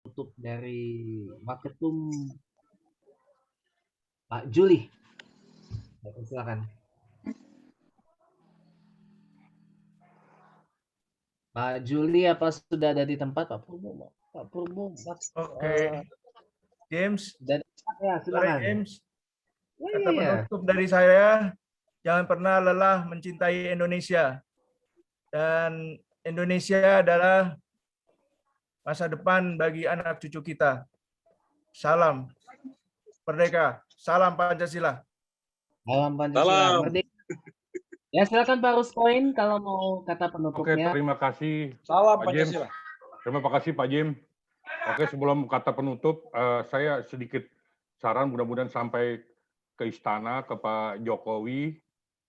Tutup dari Waketum Pak Juli. Silakan. Pak Juli apa sudah ada di tempat Pak Purbo? Pak Purbo, Oke, James. sudah ada di tempat ya, Sore, silakan. James. Ya, Kata ya, ya. penutup dari saya, jangan pernah lelah mencintai Indonesia. Dan Indonesia adalah masa depan bagi anak cucu kita. Salam Merdeka, salam Pancasila. Salam Pancasila, Salam. merdeka. Ya, silakan Pak Ruspoin kalau mau kata Oke, penutupnya. terima kasih Salam Pak James. Pancasila. Terima kasih Pak Jim. Oke, sebelum kata penutup, saya sedikit saran mudah-mudahan sampai ke istana, ke Pak Jokowi,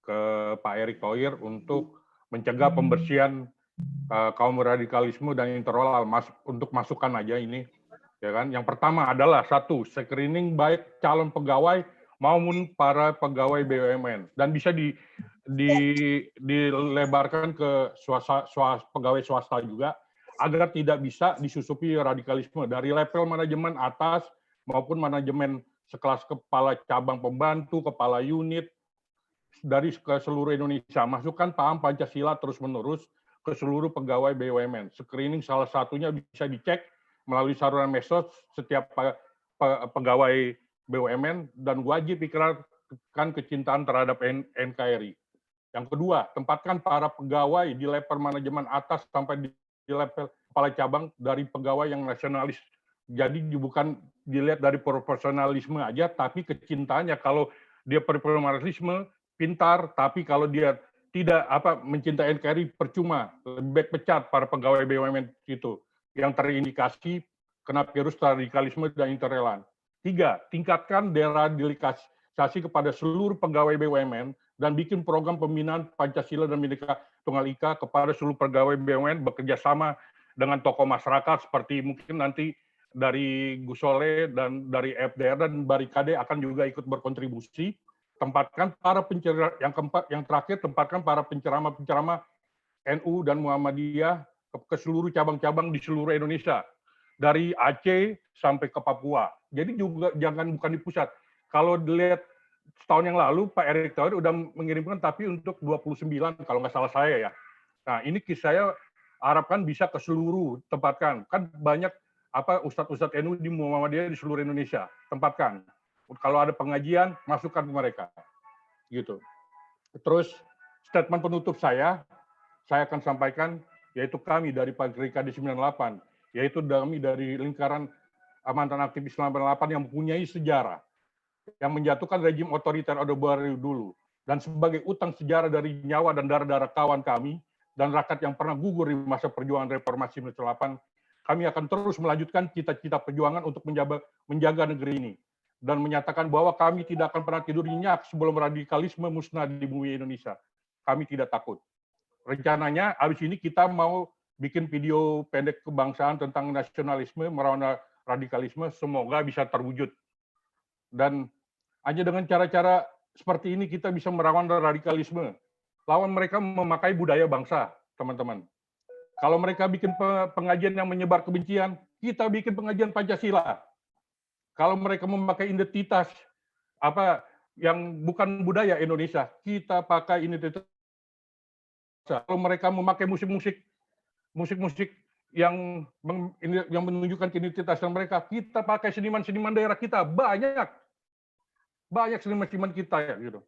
ke Pak Erick Thohir untuk mencegah pembersihan kaum radikalisme dan intoleran untuk masukan aja ini, ya kan? Yang pertama adalah satu, screening baik calon pegawai maupun para pegawai BUMN dan bisa dilebarkan ke pegawai swasta juga agar tidak bisa disusupi radikalisme dari level manajemen atas maupun manajemen sekelas kepala cabang pembantu, kepala unit dari ke seluruh Indonesia. Masukkan paham Pancasila terus-menerus ke seluruh pegawai BUMN. Screening salah satunya bisa dicek melalui saluran medsos setiap pegawai BUMN dan wajib ikrar kecintaan terhadap NKRI. Yang kedua, tempatkan para pegawai di level manajemen atas sampai di level kepala cabang dari pegawai yang nasionalis. Jadi bukan dilihat dari profesionalisme aja, tapi kecintaannya. Kalau dia profesionalisme, pintar, tapi kalau dia tidak mencintai NKRI, percuma. Lebih baik pecat para pegawai BUMN itu yang terindikasi kena virus radikalisme dan intoleran. 3, tingkatkan deradikalisasi kepada seluruh pegawai BUMN dan bikin program pembinaan Pancasila dan Bhinneka Tunggal Ika kepada seluruh pegawai BUMN bekerja sama dengan tokoh masyarakat seperti mungkin nanti dari Gus Soleh dan dari FDR dan Barikade akan juga ikut berkontribusi. Tempatkan para yang terakhir tempatkan para penceramah-penceramah NU dan Muhammadiyah ke seluruh cabang-cabang di seluruh Indonesia dari Aceh sampai ke Papua. Jadi juga jangan bukan di pusat. Kalau dilihat setahun yang lalu Pak Erick Thohir udah mengirimkan tapi untuk 29 kalau nggak salah saya ya. Nah ini saya harapkan bisa ke seluruh tempatkan. Kan banyak ustadz-ustadz NU di Muhammadiyah di seluruh Indonesia. Tempatkan. Kalau ada pengajian masukkan ke mereka. Gitu. Terus statement penutup saya akan sampaikan yaitu kami dari Parikade 98, yaitu kami dari lingkaran mantan aktivis 98 yang mempunyai sejarah yang menjatuhkan rejim otoriter Orde Baru dulu dan sebagai utang sejarah dari nyawa dan darah-darah kawan kami dan rakyat yang pernah gugur di masa perjuangan reformasi 98, kami akan terus melanjutkan cita-cita perjuangan untuk menjaga negeri ini dan menyatakan bahwa kami tidak akan pernah tidur nyenyak sebelum radikalisme musnah di bumi Indonesia. Kami tidak takut. Rencananya habis ini kita mau bikin video pendek kebangsaan tentang nasionalisme, melawan radikalisme, semoga bisa terwujud. Dan hanya dengan cara-cara seperti ini kita bisa melawan radikalisme. Lawan mereka memakai budaya bangsa, teman-teman. Kalau mereka bikin pengajian yang menyebar kebencian, kita bikin pengajian Pancasila. Kalau mereka memakai identitas yang bukan budaya Indonesia, kita pakai identitas. Kalau mereka memakai musik-musik yang menunjukkan identitasan mereka, kita pakai seniman-seniman daerah kita, banyak seniman-seniman kita ya gitu.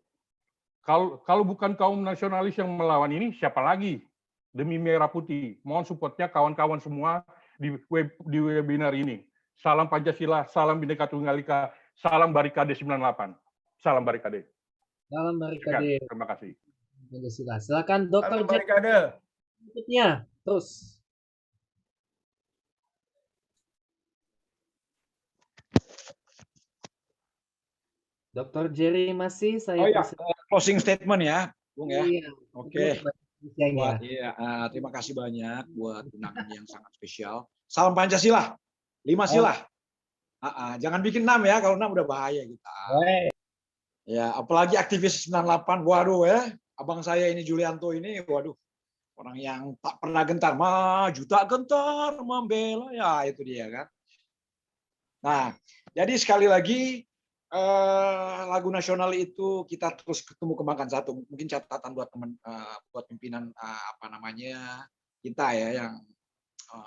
Kalau bukan kaum nasionalis yang melawan ini, siapa lagi? Demi Merah Putih. Mohon supportnya kawan-kawan semua di webinar ini. Salam Pancasila, salam Bhinneka Tunggal Ika, salam Barikade 98. Salam Barikade. Salam Barikade. Terima kasih. Pancasila. Silakan Dr. Salam Barikade. Berikutnya, terus. Dr. Jerry masih saya. Oh ya, closing statement ya, Bung ya. Iya. Oke. Terima kasih banyak buat undangan yang sangat spesial. Salam Pancasila, 5 sila. Jangan bikin 6 ya, kalau 6 udah bahaya kita. Ya, apalagi aktivis 98, waduh ya. Abang saya ini Julianto ini, waduh. Orang yang tak pernah gentar, maju tak gentar membela, ya itu dia kan. Nah, jadi sekali lagi lagu nasional itu kita terus ketemu kembangkan. Satu, mungkin catatan buat teman, buat pimpinan apa namanya kita ya yang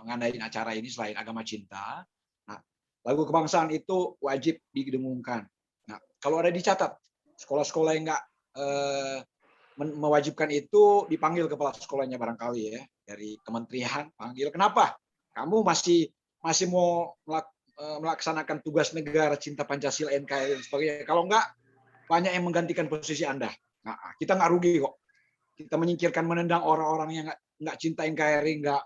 ngadain acara ini selain agama cinta. Nah, lagu kebangsaan itu wajib didengungkan. Nah, kalau ada dicatat sekolah-sekolah yang nggak mewajibkan itu dipanggil kepala sekolahnya barangkali ya dari kementerian panggil. Kenapa? Kamu masih mau melaksanakan tugas negara, cinta Pancasila, NKRI dan sebagainya. Kalau enggak, banyak yang menggantikan posisi Anda. Nah, kita nggak rugi kok. Kita menyingkirkan, menendang orang-orang yang nggak cinta NKRI, nggak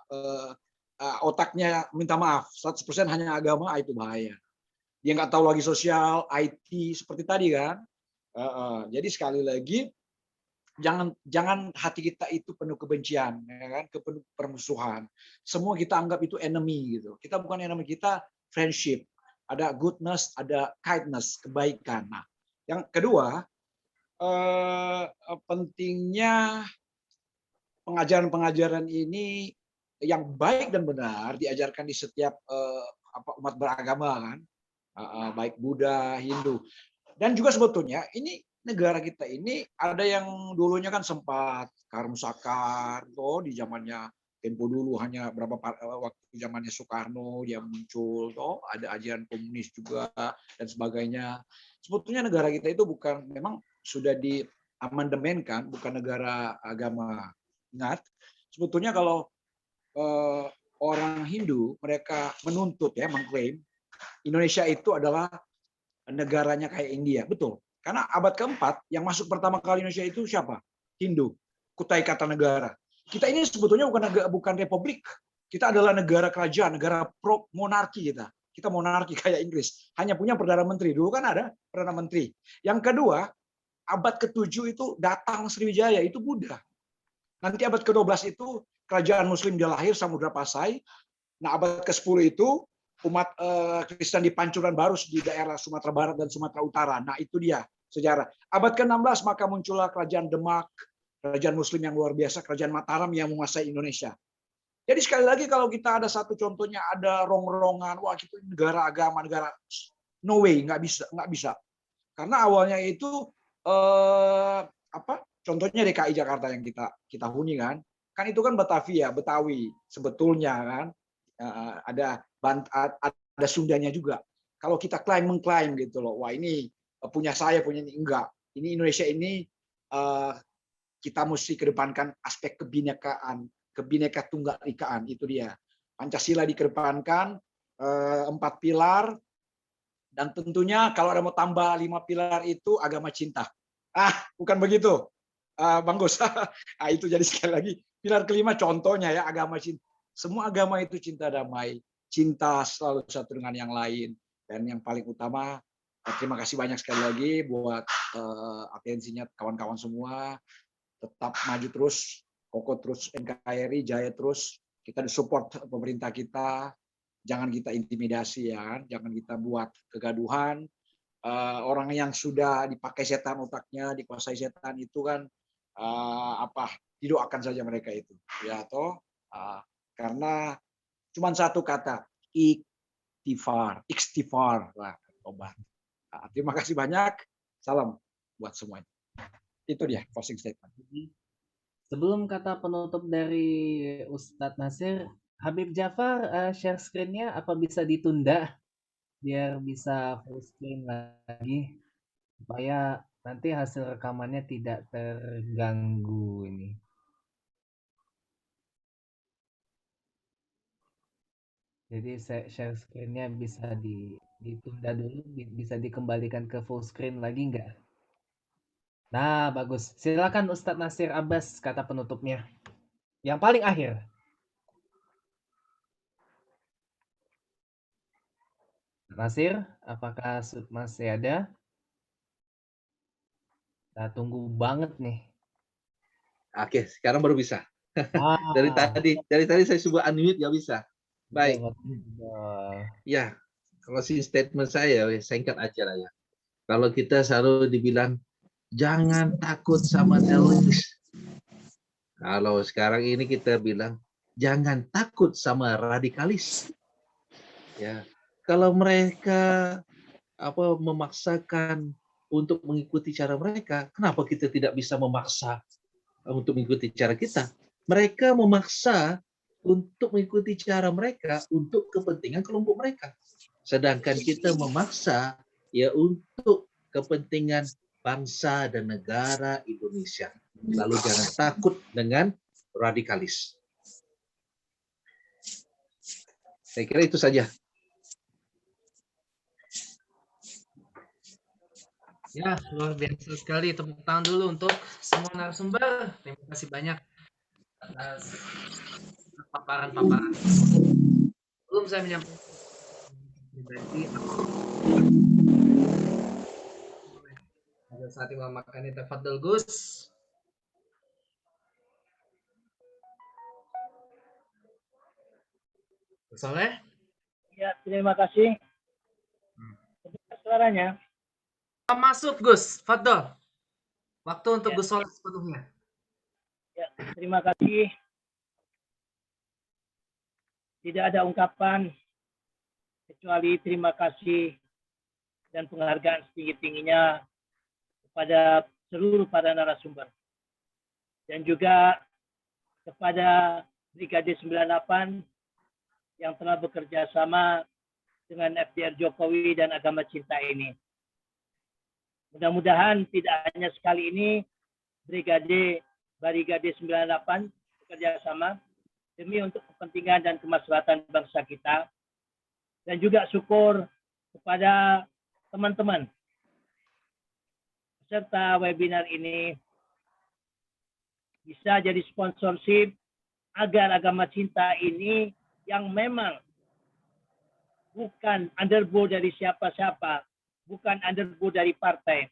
otaknya minta maaf, 100% hanya agama, itu bahaya. Dia nggak tahu lagi sosial, IT, seperti tadi kan. Jadi sekali lagi, jangan hati kita itu penuh kebencian, ya kan, penuh permusuhan. Semua kita anggap itu enemy gitu. Kita bukan enemy, kita friendship, ada goodness, ada kindness, kebaikan. Nah, yang kedua, pentingnya pengajaran-pengajaran ini yang baik dan benar diajarkan di setiap umat beragama kan, baik Buddha, Hindu, dan juga sebetulnya ini negara kita ini ada yang dulunya kan sempat Karmusakar, di zamannya Tempo dulu hanya berapa waktu zamannya Soekarno dia muncul, ada ajaran komunis juga dan sebagainya. Sebetulnya negara kita itu bukan, memang sudah diamandemenkan, bukan negara agama. Ingat, sebetulnya kalau orang Hindu mereka menuntut ya, mengklaim Indonesia itu adalah negaranya kayak India, betul. Karena abad keempat yang masuk pertama kali Indonesia itu siapa? Hindu, Kutai Kartanegara. Kita ini sebetulnya bukan republik. Kita adalah negara kerajaan, negara pro monarki kita. Kita monarki kayak Inggris. Hanya punya perdana menteri. Dulu kan ada perdana menteri. Yang kedua, abad ke-7 itu datang Sriwijaya, itu Buddha. Nanti abad ke-12 itu kerajaan Muslim dia lahir, Samudra Pasai. Nah, abad ke-10 itu umat Kristen di Pancuran Baru di daerah Sumatera Barat dan Sumatera Utara. Nah, itu dia sejarah. Abad ke-16 maka muncullah kerajaan Demak, kerajaan Muslim yang luar biasa, kerajaan Mataram yang menguasai Indonesia. Jadi sekali lagi kalau kita ada satu contohnya ada rong-rongan, wah itu negara agama, negara, no way, nggak bisa. Karena awalnya itu contohnya DKI Jakarta yang kita huni kan itu kan Batavia, Betawi sebetulnya kan, ada Sundanya juga. Kalau kita mengklaim gitu loh, wah ini punya saya, punya ini, enggak. Ini Indonesia ini kita mesti kedepankan aspek kebinekaan, kebineka tunggal ikaan, itu dia. Pancasila dikedepankan, 4 pilar, dan tentunya kalau ada mau tambah 5 pilar itu agama cinta. Bukan begitu, Bang Gus. Itu jadi sekali lagi pilar kelima contohnya ya agama cinta. Semua agama itu cinta damai, cinta selalu satu dengan yang lain, dan yang paling utama terima kasih banyak sekali lagi buat atensinya kawan-kawan semua. Tetap maju terus, kokoh terus NKRI, jaya terus. Kita disupport pemerintah kita, jangan kita intimidasi ya, jangan kita buat kegaduhan. Orang yang sudah dipakai setan otaknya, dikuasai setan itu kan didoakan saja mereka itu, ya toh. Karena cuma satu kata, istighfar, tobat. Terima kasih banyak, salam buat semuanya. Itu dia closing statement. Sebelum kata penutup dari Ustadz Nasir, Habib Jafar share screen-nya apa bisa ditunda biar bisa full screen lagi supaya nanti hasil rekamannya tidak terganggu ini. Jadi share screen-nya bisa ditunda dulu, bisa dikembalikan ke full screen lagi nggak? Nah, bagus. Silakan Ustadz Nasir Abbas kata penutupnya. Yang paling akhir. Nasir, apakah masih ada? Kita tunggu banget nih. Oke, sekarang baru bisa. Dari tadi saya coba unmute nggak bisa. Baik. Ya, closing statement saya singkat aja lah ya. Kalau kita selalu dibilang jangan takut sama teroris. Kalau sekarang ini kita bilang jangan takut sama radikalis. Ya, Kalau mereka memaksakan untuk mengikuti cara mereka, kenapa kita tidak bisa memaksa untuk mengikuti cara kita? Mereka memaksa untuk mengikuti cara mereka untuk kepentingan kelompok mereka. Sedangkan kita memaksa ya untuk kepentingan bangsa dan negara Indonesia. Lalu jangan takut dengan radikalis. Saya kira itu saja. Ya, luar biasa sekali. Tepuk tangan dulu untuk semua narasumber. Terima kasih banyak atas paparan-paparan. Belum saya menyampaikan pribadi, pada saat Imam Makani tafadhol Gus. Gus Soleh? Ya, terima kasih. Suaranya. Masuk Gus, fadhol. Waktu untuk Gus Soleh sepenuhnya. Ya, terima kasih. Tidak ada ungkapan kecuali terima kasih dan penghargaan setinggi-tingginya kepada seluruh para narasumber. Dan juga kepada Brigade 98 yang telah bekerja sama dengan FDR Jokowi dan Agama Cinta ini. Mudah-mudahan tidak hanya sekali ini Brigade 98 bekerja sama demi untuk kepentingan dan kemaslahatan bangsa kita. Dan juga syukur kepada teman-teman peserta webinar ini bisa jadi sponsorship agar Agama Cinta ini yang memang bukan underbow dari siapa-siapa, bukan underbow dari partai,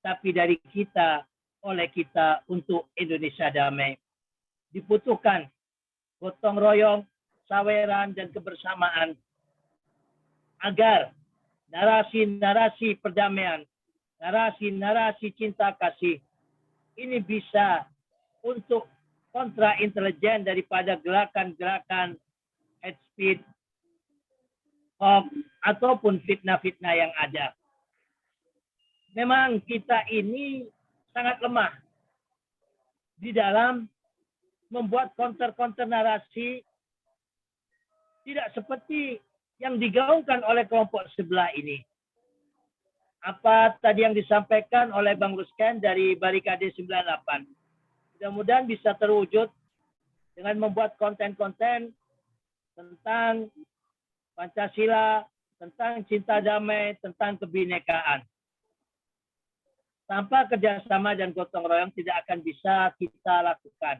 tapi dari kita, oleh kita untuk Indonesia damai. Dibutuhkan gotong royong, saweran, dan kebersamaan agar narasi-narasi perdamaian, narasi-narasi cinta kasih ini bisa untuk kontra intelijen daripada gerakan-gerakan hate speech, hoax, ataupun fitnah-fitnah yang ada. Memang kita ini sangat lemah di dalam membuat counter-counter narasi tidak seperti yang digaungkan oleh kelompok sebelah ini. Apa tadi yang disampaikan oleh Bang Rusken dari Barikade 98. Mudah-mudahan bisa terwujud dengan membuat konten-konten tentang Pancasila, tentang cinta damai, tentang kebinekaan. Tanpa kerjasama dan gotong royong tidak akan bisa kita lakukan.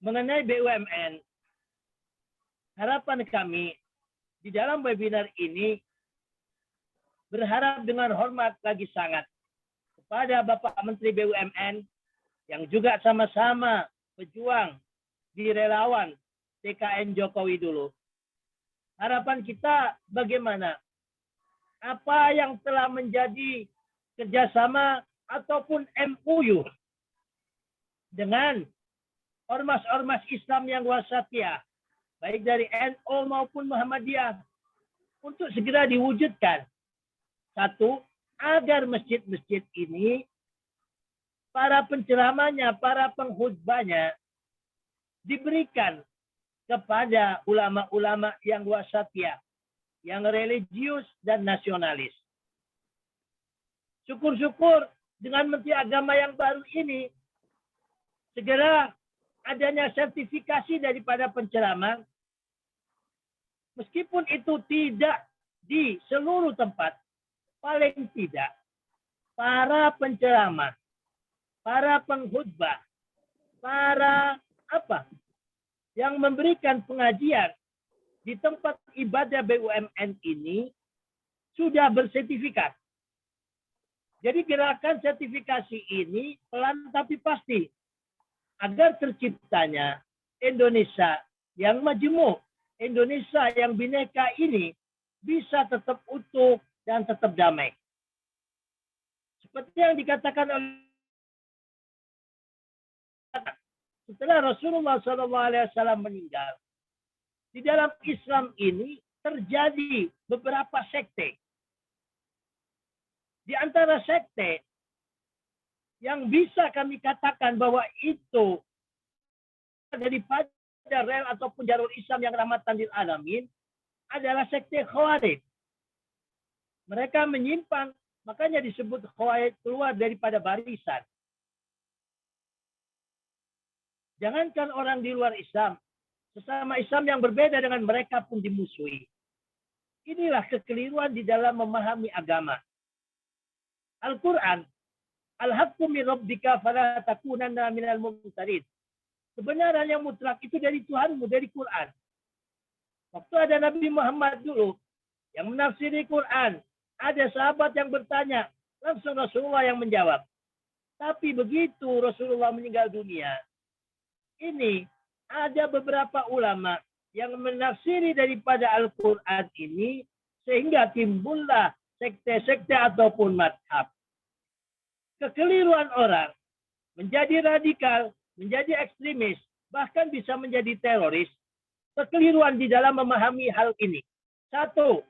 Mengenai BUMN, harapan kami di dalam webinar ini berharap dengan hormat lagi sangat kepada Bapak Menteri BUMN yang juga sama-sama berjuang di relawan TKN Jokowi dulu. Harapan kita bagaimana? Apa yang telah menjadi kerjasama ataupun MOU dengan ormas-ormas Islam yang wasatiyah, baik dari NU maupun Muhammadiyah, untuk segera diwujudkan. Satu, agar masjid-masjid ini, para penceramahnya, para penghutbahnya, diberikan kepada ulama-ulama yang wasatiyah, yang religius dan nasionalis. Syukur-syukur dengan Menteri Agama yang baru ini, segera adanya sertifikasi daripada penceramah, meskipun itu tidak di seluruh tempat, paling tidak para penceramah, para penghutbah, para yang memberikan pengajian di tempat ibadah BUMN ini sudah bersertifikat. Jadi gerakan sertifikasi ini pelan tapi pasti agar terciptanya Indonesia yang majemuk, Indonesia yang bineka ini bisa tetap utuh dan tetap damai. Seperti yang dikatakan oleh setelah Rasulullah SAW meninggal, di dalam Islam ini terjadi beberapa sekte. Di antara sekte yang bisa kami katakan bahwa itu daripada rel ataupun jalur Islam yang rahmatan lil alamin adalah sekte Khawarij. Mereka menyimpang, makanya disebut Khawarij, keluar daripada barisan. Jangankan orang di luar Islam, sesama Islam yang berbeda dengan mereka pun dimusuhi. Inilah kekeliruan di dalam memahami agama. Al-Quran, Al-haqqu min rabbika fala takunanna minal mumtarin. Kebenaran yang mutlak itu dari Tuhanmu, dari Quran. Waktu ada Nabi Muhammad dulu yang menafsiri Quran, ada sahabat yang bertanya, langsung Rasulullah yang menjawab. Tapi begitu Rasulullah meninggal dunia, ini ada beberapa ulama yang menafsiri daripada Al-Quran ini sehingga timbullah sekte-sekte ataupun madhab. Kekeliruan orang menjadi radikal, menjadi ekstremis, bahkan bisa menjadi teroris. Kekeliruan di dalam memahami hal ini. Satu,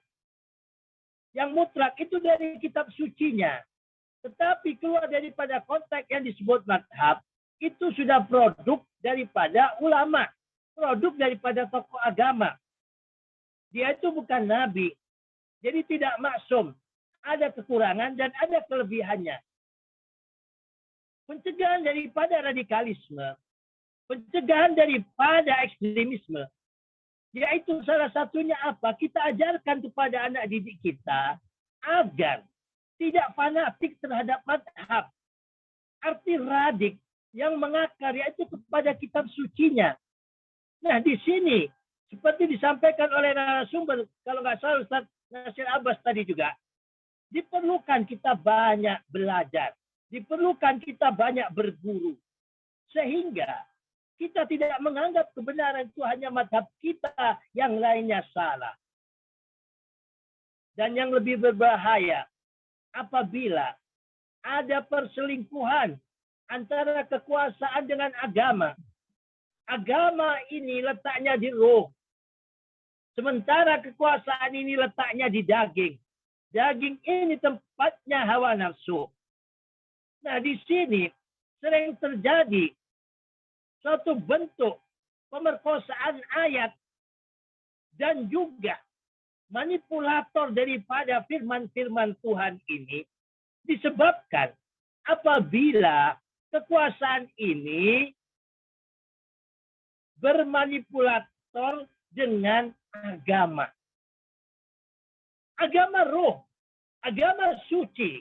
yang mutlak itu dari kitab sucinya. Tetapi keluar daripada konteks yang disebut madhab, itu sudah produk daripada ulama. Produk daripada tokoh agama. Dia itu bukan nabi. Jadi tidak maksum. Ada kekurangan dan ada kelebihannya. Pencegahan daripada radikalisme, pencegahan daripada ekstremisme, yaitu salah satunya apa? Kita ajarkan kepada anak didik kita agar tidak fanatik terhadap madhab. Arti radik yang mengakar yaitu kepada kitab sucinya. Nah di sini, seperti disampaikan oleh narasumber, kalau nggak salah Ustaz Nasir Abbas tadi juga, diperlukan kita banyak belajar. Diperlukan kita banyak berguru. Sehingga kita tidak menganggap kebenaran itu hanya madhab kita, yang lainnya salah. Dan yang lebih berbahaya, apabila ada perselingkuhan antara kekuasaan dengan agama. Agama ini letaknya di roh. Sementara kekuasaan ini letaknya di daging. Daging ini tempatnya hawa nafsu. Nah, di sini sering terjadi suatu bentuk pemerkosaan ayat dan juga manipulator daripada firman-firman Tuhan ini disebabkan apabila kekuasaan ini bermanipulator dengan agama. Agama roh, agama suci,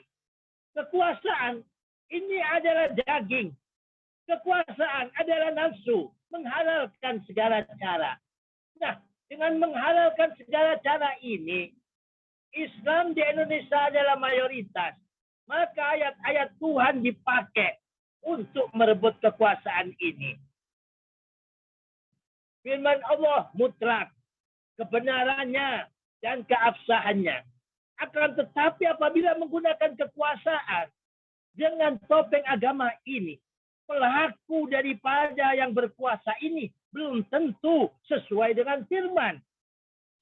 kekuasaan ini adalah daging. Kekuasaan adalah nafsu, menghalalkan segala cara. Nah, dengan menghalalkan segala cara ini, Islam di Indonesia adalah mayoritas. Maka ayat-ayat Tuhan dipakai untuk merebut kekuasaan ini. Firman Allah mutlak, kebenarannya dan keabsahannya. Akan tetapi apabila menggunakan kekuasaan dengan topeng agama ini, pelaku daripada yang berkuasa ini belum tentu sesuai dengan firman.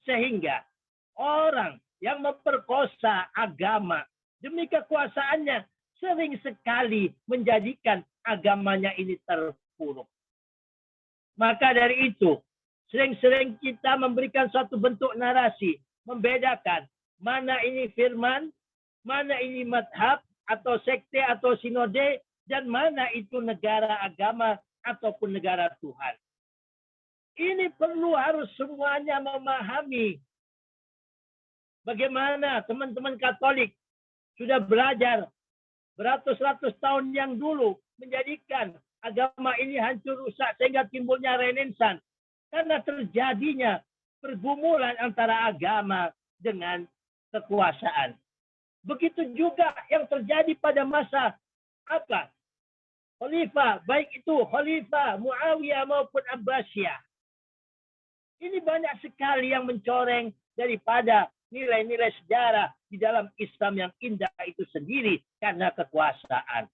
Sehingga orang yang memperkosa agama demi kekuasaannya sering sekali menjadikan agamanya ini terpuruk. Maka dari itu, sering-sering kita memberikan suatu bentuk narasi, membedakan mana ini firman, mana ini madhab, atau sekte, atau sinode, dan mana itu negara agama, ataupun negara Tuhan. Ini perlu harus semuanya memahami bagaimana teman-teman Katolik sudah belajar beratus-ratus tahun yang dulu menjadikan agama ini hancur rusak sehingga timbulnya Renaissance. Karena terjadinya pergumulan antara agama dengan kekuasaan. Begitu juga yang terjadi pada masa apa? Khalifah, baik itu Khalifah Muawiyah maupun Abbasiyah. Ini banyak sekali yang mencoreng daripada nilai-nilai sejarah di dalam Islam yang indah itu sendiri karena kekuasaan.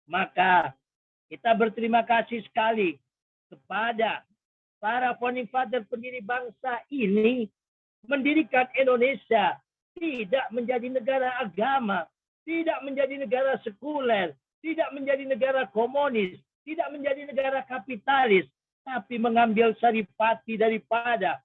Maka kita berterima kasih sekali kepada para founding father pendiri bangsa ini mendirikan Indonesia tidak menjadi negara agama, tidak menjadi negara sekuler, tidak menjadi negara komunis, tidak menjadi negara kapitalis, tapi mengambil saripati daripada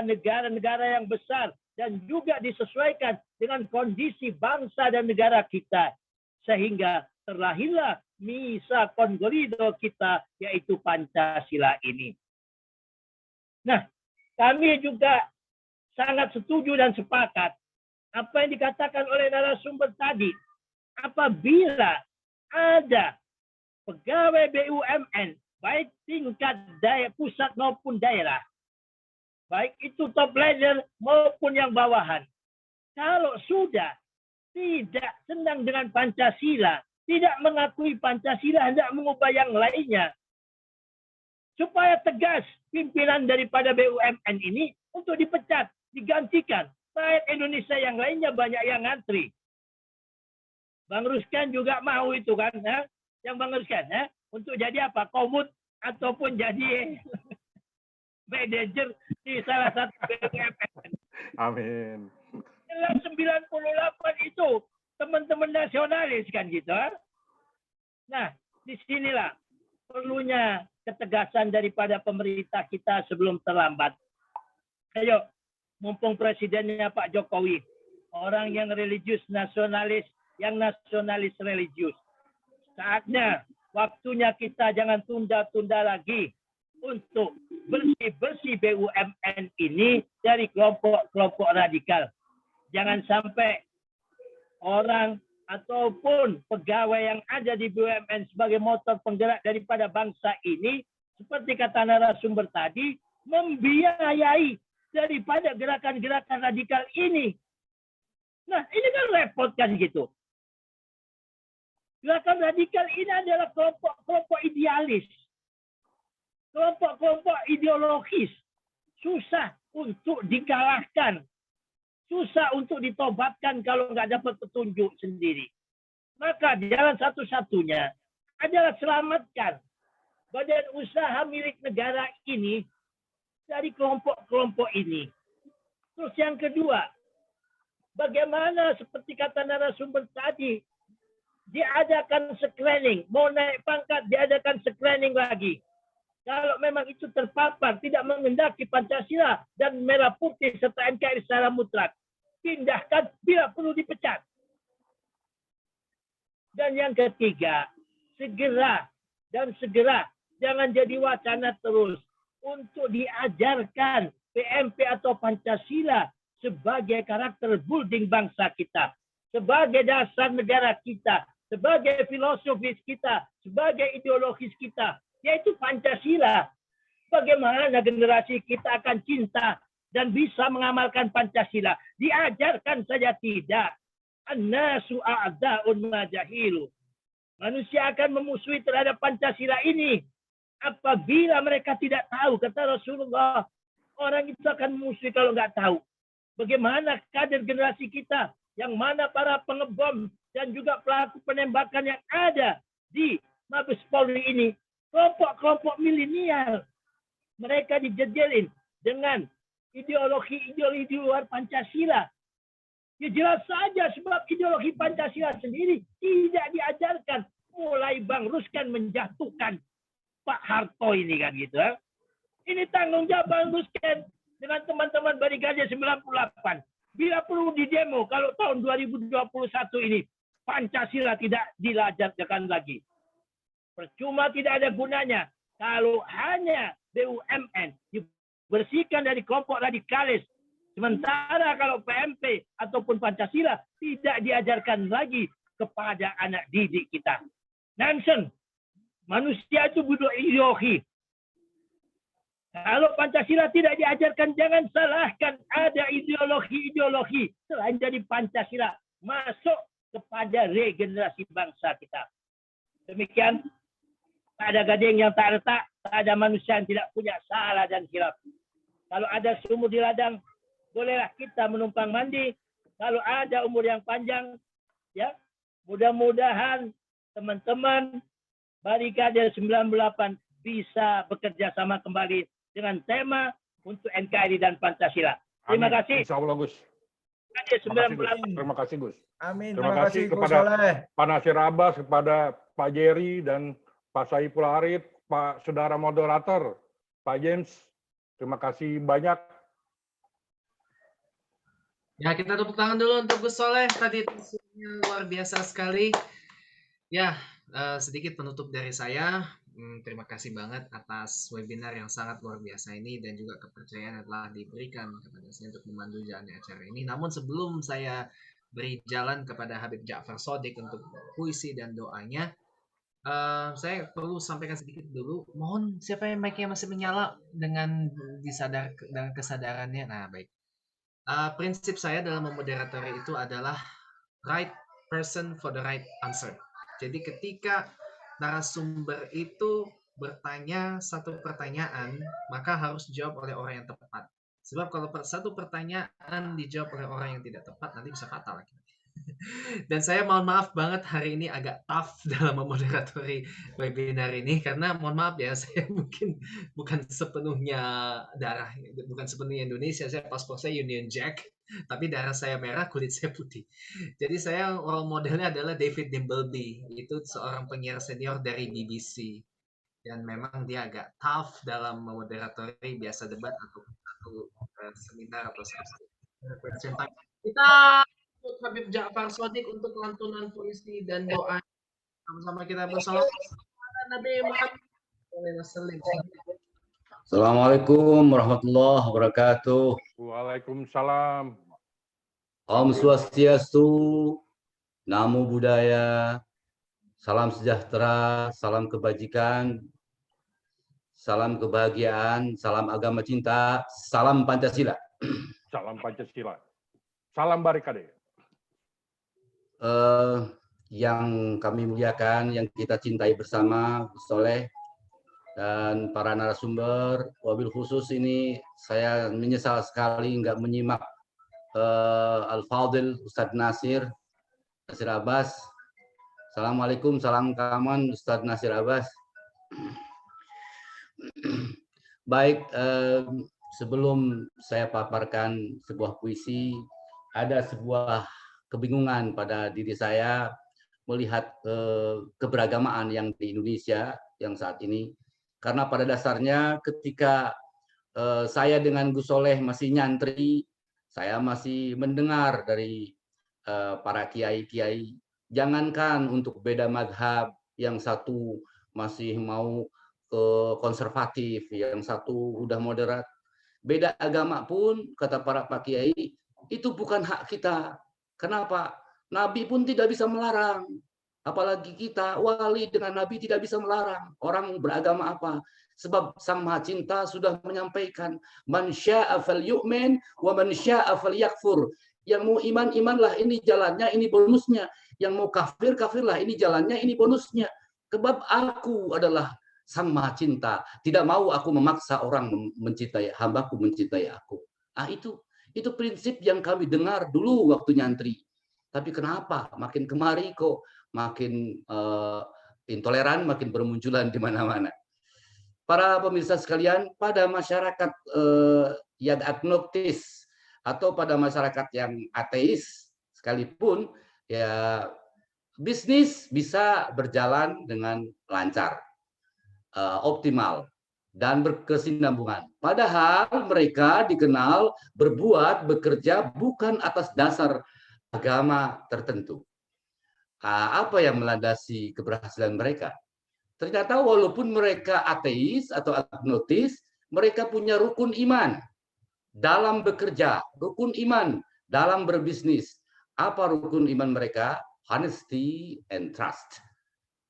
negara-negara yang besar dan juga disesuaikan dengan kondisi bangsa dan negara kita. Sehingga terlahirlah Misa Kongorido kita, yaitu Pancasila ini. Nah, kami juga sangat setuju dan sepakat apa yang dikatakan oleh narasumber tadi. Apabila ada pegawai BUMN, baik tingkat pusat maupun daerah, baik itu top leader maupun yang bawahan, kalau sudah tidak senang dengan Pancasila, tidak mengakui Pancasila, hendak mengubah yang lainnya, supaya tegas pimpinan daripada BUMN ini untuk dipecat, digantikan. Rakyat Indonesia yang lainnya banyak yang ngantri. Bang Ruskan juga mau itu kan, yang Bang Ruskan, untuk jadi apa? Komut ataupun jadi manajer di salah satu BUMN. Amin. 98 itu teman-teman nasionalis kan gitu. Nah, disinilah perlunya ketegasan daripada pemerintah kita sebelum terlambat. Ayo, mumpung presidennya Pak Jokowi, orang yang religius nasionalis, yang nasionalis religius. Saatnya, waktunya kita jangan tunda-tunda lagi untuk bersih-bersih BUMN ini dari kelompok-kelompok radikal. Jangan sampai orang ataupun pegawai yang ada di BUMN sebagai motor penggerak daripada bangsa ini, seperti kata narasumber tadi, membiayai daripada gerakan-gerakan radikal ini. Nah, ini kan repot kan gitu. Gerakan radikal ini adalah kelompok-kelompok idealis, kelompok-kelompok ideologis, susah untuk dikalahkan, susah untuk ditobatkan kalau nggak dapat petunjuk sendiri. Maka jalan satu-satunya adalah selamatkan badan usaha milik negara ini dari kelompok-kelompok ini. Terus yang kedua, bagaimana seperti kata narasumber tadi, diadakan screening, mau naik pangkat diadakan screening lagi. Kalau memang itu terpapar, tidak mengendaki Pancasila dan merah putih serta NKRI secara mutlak, pindahkan bila perlu dipecat. Dan yang ketiga, segera jangan jadi wacana terus untuk diajarkan PMP atau Pancasila sebagai karakter building bangsa kita, sebagai dasar negara kita, sebagai filosofis kita, sebagai ideologis kita, yaitu Pancasila. Bagaimana generasi kita akan cinta dan bisa mengamalkan Pancasila? Diajarkan saja tidak. An-nasu a'da'un ma jahilu. Manusia akan memusuhi terhadap Pancasila ini apabila mereka tidak tahu. Kata Rasulullah, orang itu akan memusuhi kalau nggak tahu. Bagaimana kader generasi kita, yang mana para pengebom dan juga pelaku penembakan yang ada di Mabes Polri ini, kelompok-kelompok milenial. Mereka dijejelin dengan ideologi-ideologi di luar Pancasila. Ya jelas saja sebab ideologi Pancasila sendiri tidak diajarkan. Mulai Bang Ruskan menjatuhkan Pak Harto ini kan gitu. Ini tanggung jawab Bang Ruskan dengan teman-teman Barikade 98. Bila perlu di demo kalau tahun 2021 ini Pancasila tidak diajarkan lagi. Percuma, tidak ada gunanya kalau hanya BUMN dibersihkan dari kelompok radikalis. Sementara kalau PMP ataupun Pancasila tidak diajarkan lagi kepada anak didik kita. Nansen, manusia itu butuh ideologi. Kalau Pancasila tidak diajarkan, jangan salahkan ada ideologi-ideologi selain dari Pancasila masuk kepada regenerasi bangsa kita. Demikian, tak ada gading yang tak retak, tak ada manusia yang tidak punya salah dan hilaf. Kalau ada sumur di ladang, bolehlah kita menumpang mandi. Kalau ada umur yang panjang, ya mudah-mudahan teman-teman Barikade 98 bisa bekerja sama kembali dengan tema untuk NKRI dan Pancasila. Terima kasih. Insya Allah, Gus. Terima kasih, Gus. Amin. Terima kasih kepada Pak Nasir Abbas, kepada Pak Jerry dan Pak Saiful Arif, Pak Saudara Moderator, Pak James. Terima kasih banyak. Ya, kita tepuk tangan dulu untuk Gus Soleh. Tadi luar biasa sekali. Ya, sedikit penutup dari saya. Terima kasih banget atas webinar yang sangat luar biasa ini dan juga kepercayaan yang telah diberikan kepada saya untuk memandu jalannya acara ini. Namun sebelum saya beri jalan kepada Habib Ja'far Shadiq untuk puisi dan doanya, saya perlu sampaikan sedikit dulu. Mohon siapa yang mic-nya masih menyala dengan kesadarannya. Nah, baik. Prinsip saya dalam memoderatori itu adalah right person for the right answer. Jadi ketika narasumber itu bertanya satu pertanyaan, maka harus dijawab oleh orang yang tepat. Sebab kalau satu pertanyaan dijawab oleh orang yang tidak tepat, nanti bisa fatal. Dan saya mohon maaf banget hari ini agak tough dalam memoderatori webinar ini, karena mohon maaf ya, saya mungkin bukan sepenuhnya Indonesia, saya paspor saya Union Jack, tapi darah saya merah, kulit saya putih. Jadi saya role modelnya adalah David Dimbleby, itu seorang penyiar senior dari BBC. Dan memang dia agak tough dalam memoderatori biasa debat atau seminar atau sesuatu. Kita Habib Ja'far Shadiq untuk lantunan puisi dan doa. Sama-sama kita bersalawat Nabi Muhammad SAW. Assalamualaikum warahmatullahi wabarakatuh. Waalaikumsalam. Om Swastiastu, Namo Buddhaya, salam sejahtera, salam kebajikan, salam kebahagiaan, salam agama cinta, salam Pancasila. Salam Pancasila. Salam Barikade. Yang kami muliakan, yang kita cintai bersama, Gus Soleh, dan para narasumber, wabil khusus ini saya menyesal sekali nggak menyimak Al-Fadil Ustadz Nasir Abbas. Assalamualaikum, salam kaman Ustadz Nasir Abbas. Baik, sebelum saya paparkan sebuah puisi, ada sebuah kebingungan pada diri saya melihat keberagamaan yang di Indonesia yang saat ini. Karena pada dasarnya ketika saya dengan Gus Soleh masih nyantri, saya masih mendengar dari para kiai-kiai, jangankan untuk beda madhab, yang satu masih mau konservatif, yang satu udah moderat. Beda agama pun, kata para pak kiai, itu bukan hak kita. Kenapa? Nabi pun tidak bisa melarang. Apalagi kita, wali dengan Nabi tidak bisa melarang. Orang beragama apa? Sebab Sang Maha Cinta sudah menyampaikan, man syaa falyu'min wa man syaa falyakfur. Yang mau iman, imanlah, ini jalannya, ini bonusnya. Yang mau kafir, kafirlah, ini jalannya, ini bonusnya. Sebab aku adalah Sang Maha Cinta. Tidak mau aku memaksa orang mencintai, hambaku mencintai aku. Itu prinsip yang kami dengar dulu waktu nyantri. Tapi kenapa makin kemari kok makin intoleran, makin bermunculan di mana-mana. Para pemirsa sekalian, pada masyarakat yang agnostis atau pada masyarakat yang ateis sekalipun, ya bisnis bisa berjalan dengan lancar, optimal, dan berkesinambungan. Padahal mereka dikenal berbuat, bekerja bukan atas dasar agama tertentu. Apa yang melandasi keberhasilan mereka? Ternyata walaupun mereka ateis atau agnostis, mereka punya rukun iman dalam bekerja, rukun iman dalam berbisnis. Apa rukun iman mereka? Honesty and trust.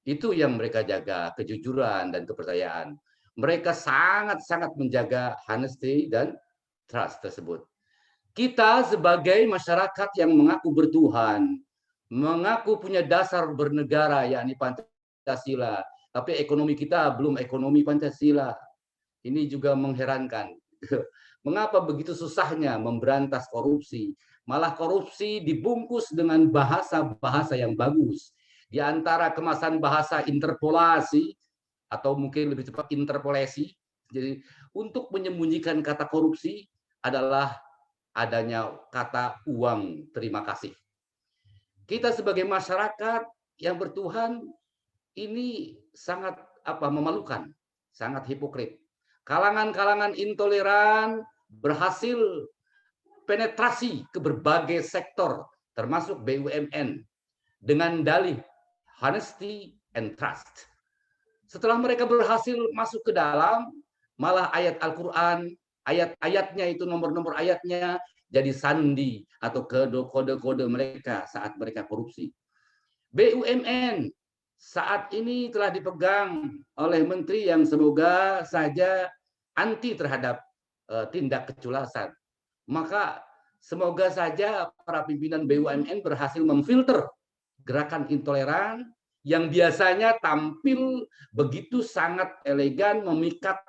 Itu yang mereka jaga, kejujuran dan kepercayaan. Mereka sangat-sangat menjaga honesty dan trust tersebut. Kita sebagai masyarakat yang mengaku bertuhan, mengaku punya dasar bernegara, yakni Pancasila, tapi ekonomi kita belum ekonomi Pancasila. Ini juga mengherankan. Mengapa begitu susahnya memberantas korupsi? Malah korupsi dibungkus dengan bahasa-bahasa yang bagus. Di antara kemasan bahasa interpolasi, atau mungkin lebih cepat interpolasi, Jadi untuk menyembunyikan kata korupsi adalah adanya kata uang terima kasih. Kita sebagai masyarakat yang bertuhan ini sangat memalukan, sangat hipokrit. Kalangan-kalangan intoleran berhasil penetrasi ke berbagai sektor, termasuk BUMN, dengan dalih honesty and trust. Setelah mereka berhasil masuk ke dalam, malah ayat Al-Quran, ayat-ayatnya itu, nomor-nomor ayatnya, jadi sandi atau kode-kode mereka saat mereka korupsi. BUMN saat ini telah dipegang oleh menteri yang semoga saja anti terhadap tindak keculasan. Maka semoga saja para pimpinan BUMN berhasil memfilter gerakan intoleran yang biasanya tampil begitu sangat elegan, memikat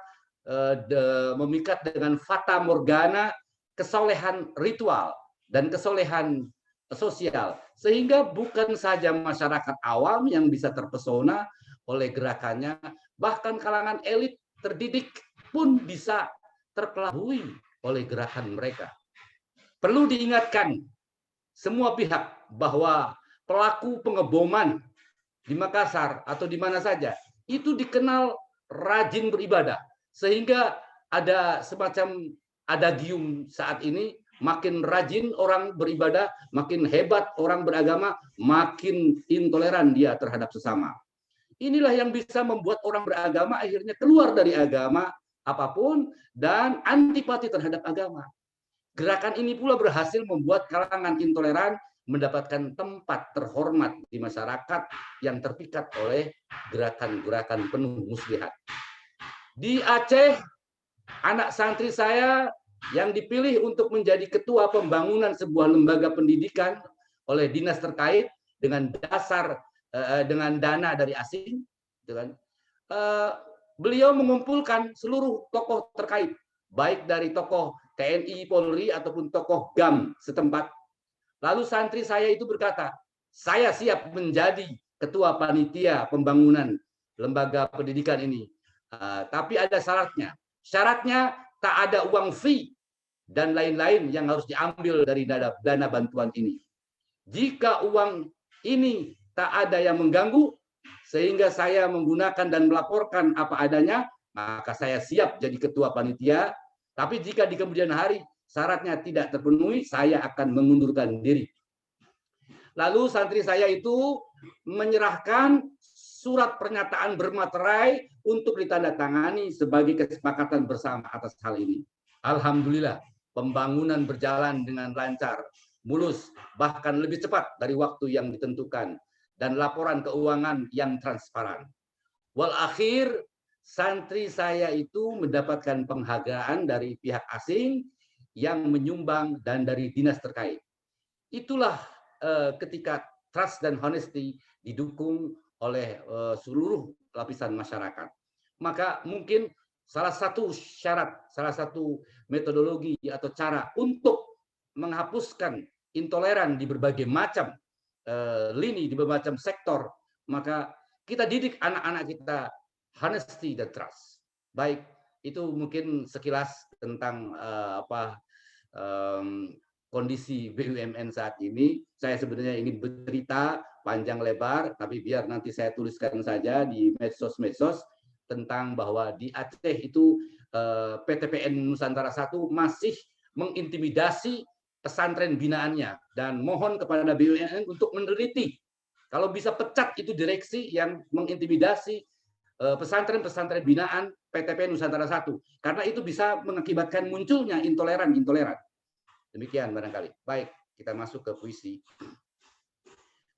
dengan fata morgana, kesolehan ritual dan kesolehan sosial, sehingga bukan saja masyarakat awam yang bisa terpesona oleh gerakannya, bahkan kalangan elit terdidik pun bisa terpelabui oleh gerakan mereka. Perlu diingatkan semua pihak bahwa pelaku pengeboman di Makassar atau di mana saja itu dikenal rajin beribadah, sehingga ada semacam adagium saat ini, makin rajin orang beribadah, makin hebat orang beragama, makin intoleran dia terhadap sesama. Inilah yang bisa membuat orang beragama akhirnya keluar dari agama apapun dan antipati terhadap agama. Gerakan ini pula berhasil membuat kalangan intoleran mendapatkan tempat terhormat di masyarakat yang terpikat oleh gerakan-gerakan penuh muslihat. Di Aceh, anak santri saya yang dipilih untuk menjadi ketua pembangunan sebuah lembaga pendidikan oleh dinas terkait dengan dengan dana dari asing, beliau mengumpulkan seluruh tokoh terkait, baik dari tokoh TNI, Polri ataupun tokoh GAM setempat. Lalu santri saya itu berkata, saya siap menjadi ketua panitia pembangunan lembaga pendidikan ini. Tapi ada syaratnya. Syaratnya tak ada uang fee dan lain-lain yang harus diambil dari dana bantuan ini. Jika uang ini tak ada yang mengganggu, sehingga saya menggunakan dan melaporkan apa adanya, maka saya siap jadi ketua panitia. Tapi jika di kemudian hari syaratnya tidak terpenuhi, saya akan mengundurkan diri. Lalu santri saya itu menyerahkan surat pernyataan bermaterai untuk ditandatangani sebagai kesepakatan bersama atas hal ini. Alhamdulillah, pembangunan berjalan dengan lancar, mulus, bahkan lebih cepat dari waktu yang ditentukan, dan laporan keuangan yang transparan. Walakhir, santri saya itu mendapatkan penghargaan dari pihak asing yang menyumbang dan dari dinas terkait. Itulah ketika trust dan honesty didukung oleh seluruh lapisan masyarakat. Maka mungkin salah satu syarat, salah satu metodologi atau cara untuk menghapuskan intoleran di berbagai macam lini, di berbagai macam sektor, maka kita didik anak-anak kita honesty dan trust. Baik, itu mungkin sekilas tentang kondisi BUMN saat ini. Saya sebenarnya ingin bercerita panjang lebar, tapi biar nanti saya tuliskan saja di medsos-medsos tentang bahwa di Aceh itu PTPN Nusantara I masih mengintimidasi pesantren binaannya, dan mohon kepada BUMN untuk meneliti. Kalau bisa pecat itu direksi yang mengintimidasi pesantren-pesantren binaan PTPN Nusantara I, karena itu bisa mengakibatkan munculnya intoleran. Demikian barangkali. Baik, kita masuk ke puisi.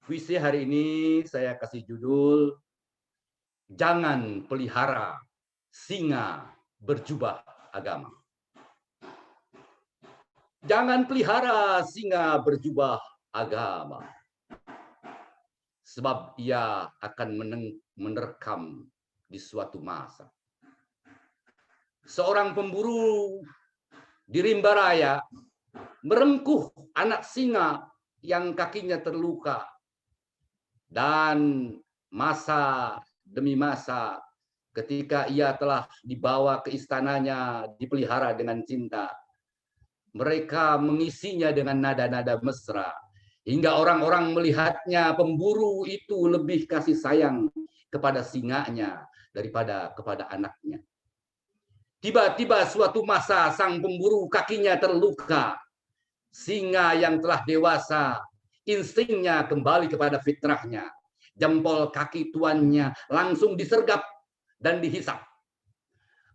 Puisi hari ini saya kasih judul Jangan Pelihara Singa Berjubah Agama. Jangan pelihara singa berjubah agama, sebab ia akan menerkam di suatu masa. Seorang pemburu di rimba raya merengkuh anak singa yang kakinya terluka, dan masa demi masa ketika ia telah dibawa ke istananya, dipelihara dengan cinta. Mereka mengisinya dengan nada-nada mesra, hingga orang-orang melihatnya pemburu itu lebih kasih sayang kepada singanya daripada kepada anaknya. Tiba-tiba suatu masa sang pemburu kakinya terluka. Singa yang telah dewasa, instingnya kembali kepada fitrahnya. Jempol kaki tuannya langsung disergap dan dihisap.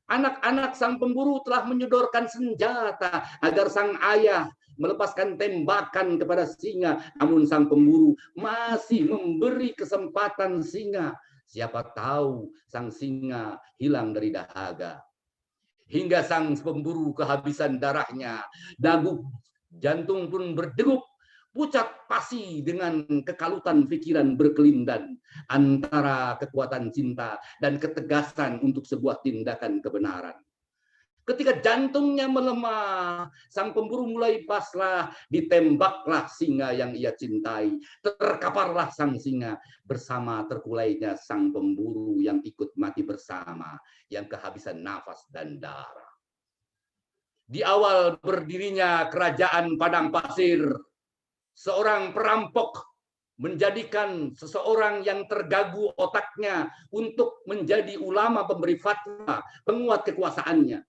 Anak-anak sang pemburu telah menyodorkan senjata agar sang ayah melepaskan tembakan kepada singa. Namun sang pemburu masih memberi kesempatan singa. Siapa tahu sang singa hilang dari dahaga. Hingga sang pemburu kehabisan darahnya. Dagu jantung pun berdegup. Pucat pasi dengan kekalutan pikiran berkelindan antara kekuatan cinta dan ketegasan untuk sebuah tindakan kebenaran. Ketika jantungnya melemah, sang pemburu mulai pasrah, ditembaklah singa yang ia cintai. Terkaparlah sang singa bersama terkulainya sang pemburu yang ikut mati bersama, yang kehabisan nafas dan darah. Di awal berdirinya kerajaan padang pasir, seorang perampok menjadikan seseorang yang terganggu otaknya untuk menjadi ulama pemberi fatwa, penguat kekuasaannya.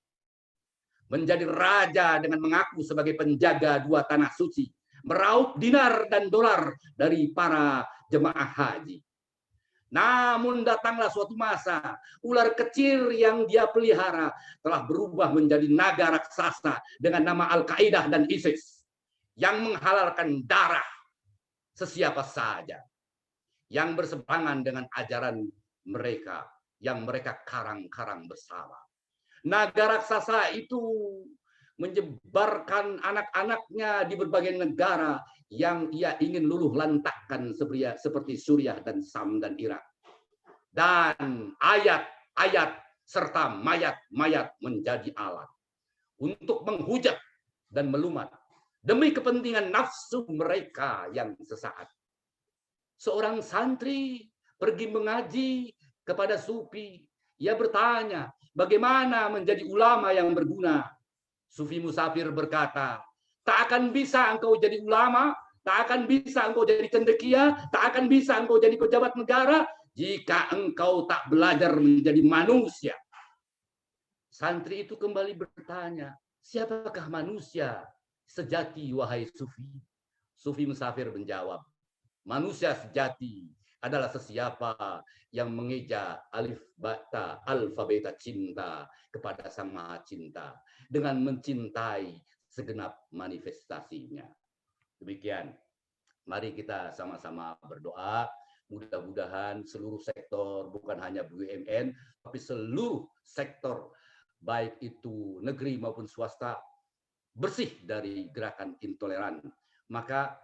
Menjadi raja dengan mengaku sebagai penjaga dua tanah suci, meraup dinar dan dolar dari para jemaah haji. Namun datanglah suatu masa, ular kecil yang dia pelihara telah berubah menjadi naga raksasa dengan nama Al-Qaeda dan ISIS. Yang menghalalkan darah sesiapa saja yang berseberangan dengan ajaran mereka yang mereka karang-karang bersama. Naga raksasa itu menyebarkan anak-anaknya di berbagai negara yang ia ingin luluh lantakkan seperti Suriah dan Sam dan Irak. Dan ayat-ayat serta mayat-mayat menjadi alat untuk menghujat dan melumat demi kepentingan nafsu mereka yang sesaat. Seorang santri pergi mengaji kepada sufi. Ia bertanya, bagaimana menjadi ulama yang berguna? Sufi musafir berkata, tak akan bisa engkau jadi ulama, tak akan bisa engkau jadi cendekia, tak akan bisa engkau jadi pejabat negara, jika engkau tak belajar menjadi manusia. Santri itu kembali bertanya, siapakah manusia sejati, wahai sufi? Sufi musafir menjawab, manusia sejati adalah sesiapa yang mengeja alfabeta cinta kepada Sang Maha Cinta dengan mencintai segenap manifestasinya. Demikian, mari kita sama-sama berdoa. Mudah-mudahan seluruh sektor, bukan hanya BUMN, tapi seluruh sektor, baik itu negeri maupun swasta, bersih dari gerakan intoleran. Maka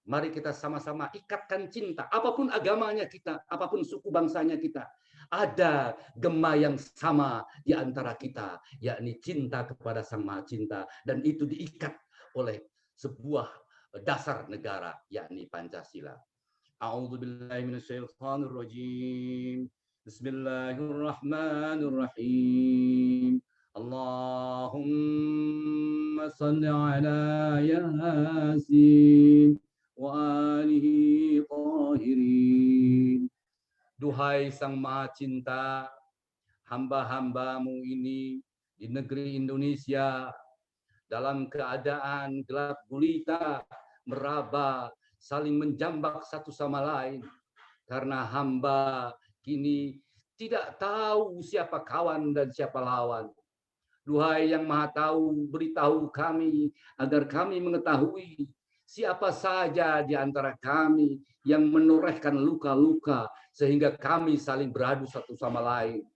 mari kita sama-sama ikatkan cinta, apapun agamanya kita, apapun suku bangsanya kita. Ada gema yang sama di antara kita, yakni cinta kepada Sang Maha Cinta, dan itu diikat oleh sebuah dasar negara, yakni Pancasila. A'udzubillahi minasyaitonirrajim. Bismillahirrahmanirrahim. Allahumma salli ala Yasin wa alihi tahirin. Duhai Sang Maha Cinta, hamba-hambamu ini di negeri Indonesia dalam keadaan gelap gulita, meraba, saling menjambak satu sama lain, karena hamba kini tidak tahu siapa kawan dan siapa lawan. Duhai yang Maha Tahu, beritahu kami agar kami mengetahui siapa saja di antara kami yang menorehkan luka-luka sehingga kami saling beradu satu sama lain.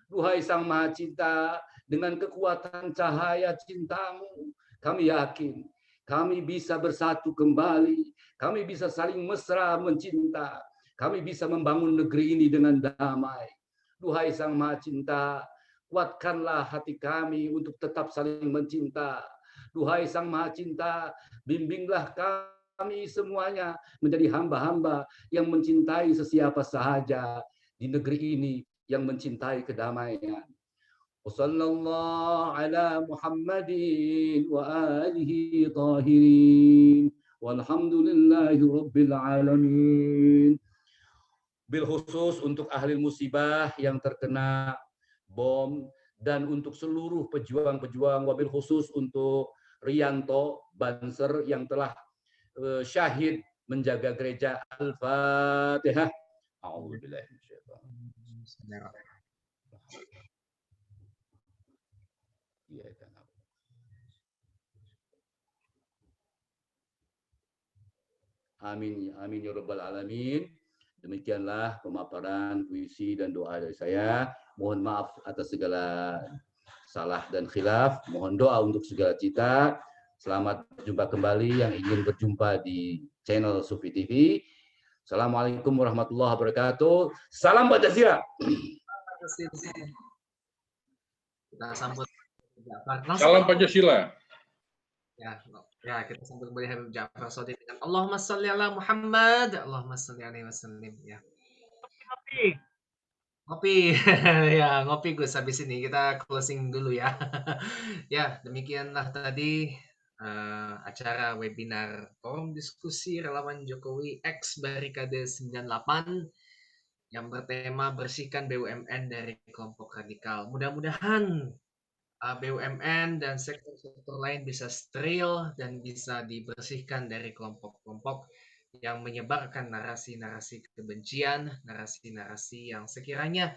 Duhai Sang Maha Cinta, dengan kekuatan cahaya cintamu, kami yakin kami bisa bersatu kembali, kami bisa saling mesra mencinta, kami bisa membangun negeri ini dengan damai. Duhai Sang Maha Cinta, kuatkanlah hati kami untuk tetap saling mencinta. Duhai Sang Maha Cinta, bimbinglah kami semuanya menjadi hamba-hamba yang mencintai sesiapa sahaja di negeri ini yang mencintai kedamaian. Wassallallahu ala Muhammadin wa alihi tahirin. Walhamdulillahi rabbil alamin. Bil khusus untuk ahli musibah yang terkena bom dan untuk seluruh pejuang-pejuang, wabil khusus untuk Rianto Banser yang telah syahid menjaga gereja. Al-Fatihah. A'udzubillahi minasyaitonir rajim. Amin, amin ya rabbal alamin. Demikianlah pemaparan puisi dan doa dari saya. Mohon maaf atas segala salah dan khilaf. Mohon doa untuk segala cita. Selamat berjumpa kembali yang ingin berjumpa di channel Sufi TV. Assalamualaikum warahmatullahi wabarakatuh. Salam Pancasila. Kita sambut Salam Pancasila. Ya, kita sambut kembali Habib Ja'far Shadiq dengan Allahumma sholli ala Muhammad, Allahumma sholli alaihi wasallim. Ya. Ngopi. Ya, ngopi Gus. Habis ini kita closing dulu ya. Ya, demikianlah tadi acara webinar forum diskusi relawan Jokowi X Barikade 98 yang bertema bersihkan BUMN dari kelompok radikal. Mudah-mudahan BUMN dan sektor-sektor lain bisa steril dan bisa dibersihkan dari kelompok-kelompok yang menyebarkan narasi-narasi kebencian, narasi-narasi yang sekiranya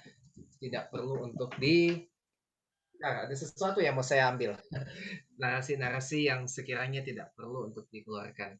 tidak perlu untuk ada sesuatu yang mau saya ambil. Narasi-narasi yang sekiranya tidak perlu untuk dikeluarkan.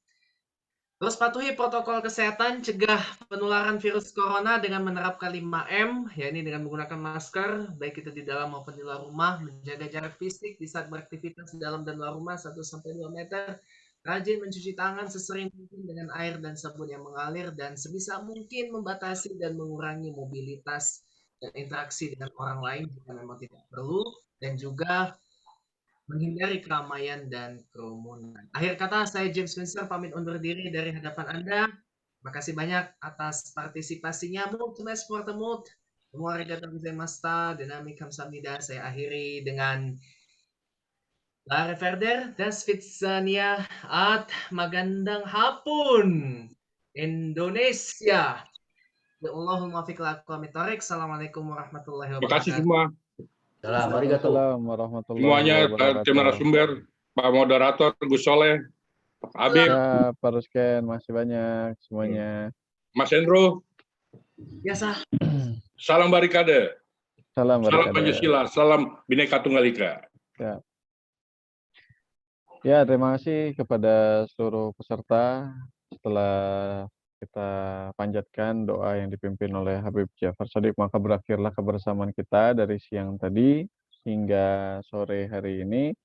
Terus patuhi protokol kesehatan, cegah penularan virus corona dengan menerapkan 5M, yakni dengan menggunakan masker, baik itu di dalam maupun di luar rumah, menjaga jarak fisik di saat beraktivitas di dalam dan luar rumah 1-2 meter, rajin mencuci tangan sesering mungkin dengan air dan sabun yang mengalir, dan sebisa mungkin membatasi dan mengurangi mobilitas dan interaksi dengan orang lain jika memang tidak perlu, dan juga menghindari keramaian dan kerumunan. Akhir kata, saya James Spencer pamit undur diri dari hadapan Anda. Terima kasih banyak atas partisipasinya. Multimes Portemut, semua arigatou gozaimashita, Denami kamsahamnida. Saya akhiri dengan Lare Verder, Das Vitsania, at magandang hapun, Indonesia. Allahumma fiq lakum mitorik. Assalamualaikum warahmatullahi wabarakatuh. Terima kasih semua. Assalamualaikum warahmatullahi Semuanya, wabarakatuh. tim narasumber, Pak Moderator, Gus Soleh, Pak Habib, Ya, Pak Rusken, masih banyak semuanya. Mas Hendro. Biasa. Salam Barikade. Salam Salam Barikade. Pancasila. Salam Bhinneka Tunggal Ika. Ya, terima kasih kepada seluruh peserta. Setelah kita panjatkan doa yang dipimpin oleh Habib Ja'far Shadiq, maka berakhirlah kebersamaan kita dari siang tadi hingga sore hari ini.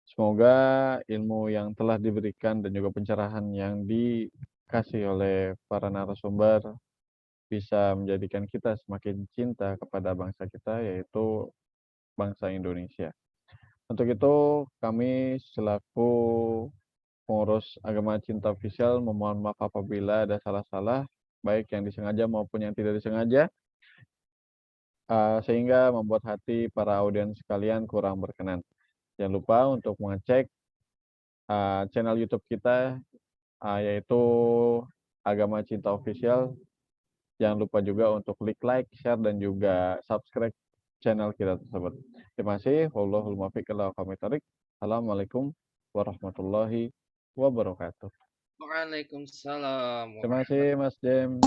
Semoga ilmu yang telah diberikan dan juga pencerahan yang dikasih oleh para narasumber bisa menjadikan kita semakin cinta kepada bangsa kita, yaitu bangsa Indonesia. Untuk itu, kami selaku pengurus Agama Cinta Official memohon maaf apabila ada salah-salah, baik yang disengaja maupun yang tidak disengaja, sehingga membuat hati para audiens sekalian kurang berkenan. Jangan lupa untuk mengecek channel YouTube kita, yaitu Agama Cinta Official. Jangan lupa juga untuk klik like, share, dan juga subscribe channel kita tersebut. Terima kasih. Wallahul muwaffiq ila aqwamit thoriq. Assalamualaikum warahmatullahi wabarakatuh. Waalaikumsalam. Terima kasih Mas James.